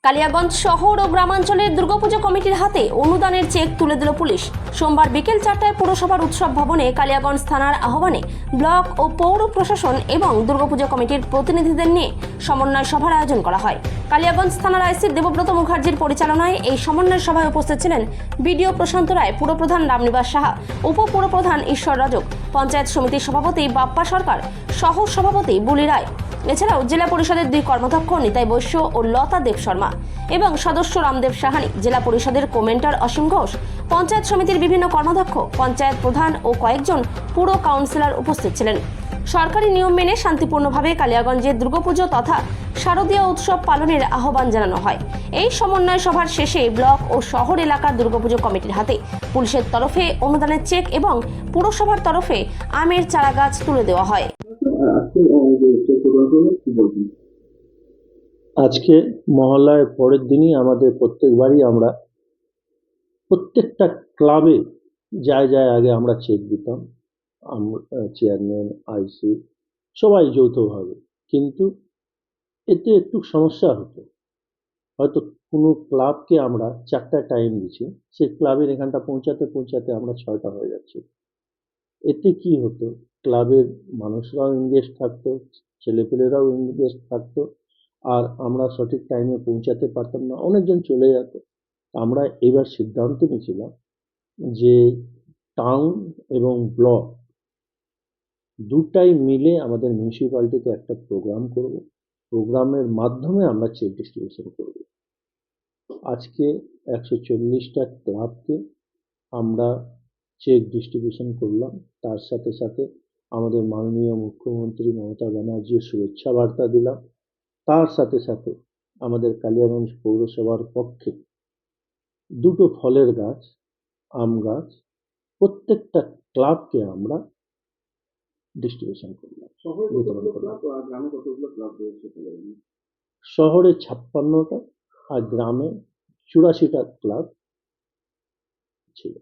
কালিয়াগঞ্জ শহর ও গ্রামাঞ্চলের দুর্গাপুজো কমিটির হাতে অনুদানের চেক তুলে দিল পুলিশ। সোমবার বিকেল 4টায় পুরসভার উৎসব ভবনে কালিয়াগঞ্জ থানার আহ্বানে ব্লক ও পৌর প্রশাসন এবং দুর্গাপুজো কমিটির প্রতিনিধিদের নিয়ে সমন্বয় সভার আয়োজন করা হয়। কালিয়াগঞ্জ থানার আইসি দেবব্রত মুখার্জির পরিচালনায় এই সমন্বয় সভায় উপস্থিত ছিলেন বিডিও প্রশান্ত রায়, পুরপ্রধান রামনিবাস সাহা, উপপুরপ্রধান ঈশ্বর রাজক, পঞ্চায়েত সমিতির সভাপতি বাপ্পা সরকার, সহ সভাপতি বুলি রায়, এছাড়াও জেলা পরিষদের 2 কর্মাধ্যক্ষ নিতাই বৈশ্য ও লতা দেব শর্মা এবং সদস্য রামদেব সাহানি, জেলা পরিষদের কমেন্টার অসীম ঘোষ, পঞ্চায়েত সমিতির বিভিন্ন কর্মাধ্যক্ষ, পঞ্চায়েত প্রধান ও কয়েকজন পুর কাউন্সিলর উপস্থিত ছিলেন। সরকারি নিয়ম মেনে শান্তিপূর্ণভাবে কালিয়াগঞ্জের দুর্গাপুজো তথা শারদীয় উৎসব পালনের আহ্বান জানানো হয়। এই সমন্বয় সভার শেষে ব্লক ও শহর এলাকার দুর্গাপুজো কমিটির হাতে পুলিশের তরফে অনুদানের চেক এবং পুরসভার তরফে আমের চারাগাছ তুলে দেওয়া হয়। আজকে মহল্লার পরের দিনই আমাদের প্রত্যেকবারই আমরা প্রত্যেকটা ক্লাবে যায় আগে আমরা চেক দিতাম, চেয়ারম্যান, আইসি সবাই যৌথভাবে। কিন্তু এতে একটু সমস্যা হতো, হয়তো কোনো ক্লাবকে আমরা 4টা টাইম দিচ্ছি, সেই ক্লাবের এখানটা পৌঁছাতে আমরা 6টা হয়ে যাচ্ছে। এতে কি হতো, ক্লাবের মানুষরাও এনগেজ থাকতো, ছেলেপেলেরাও এনগেজ থাকতো, আর আমরা সঠিক টাইমে পৌঁছাতে পারতাম না, অনেকজন চলে যেত। আমরা এবার সিদ্ধান্ত নিয়েছিলাম যে টাউন এবং ব্লক দুটাই মিলে আমাদের মিউনিসিপ্যালিটিতে একটা প্রোগ্রাম করব, প্রোগ্রামের মাধ্যমে আমরা চেক ডিস্ট্রিবিউশন করব। আজকে 140টা ক্লাবকে আমরা চেক ডিস্ট্রিবিউশন করলাম। তার সাথে সাথে আমাদের মাননীয় মুখ্যমন্ত্রী মমতা ব্যানার্জির শুভেচ্ছা বার্তা দিলাম। তার সাথে সাথে আমাদের কালিয়াগঞ্জ পৌরসভার পক্ষে 2টো ফলের গাছ, আম গাছ প্রত্যেকটা ক্লাবকে আমরা ডিস্ট্রিবিউশন করলাম, বিতরণ করলাম। শহরে 56টা আর গ্রামে 84টা ক্লাব ছিল।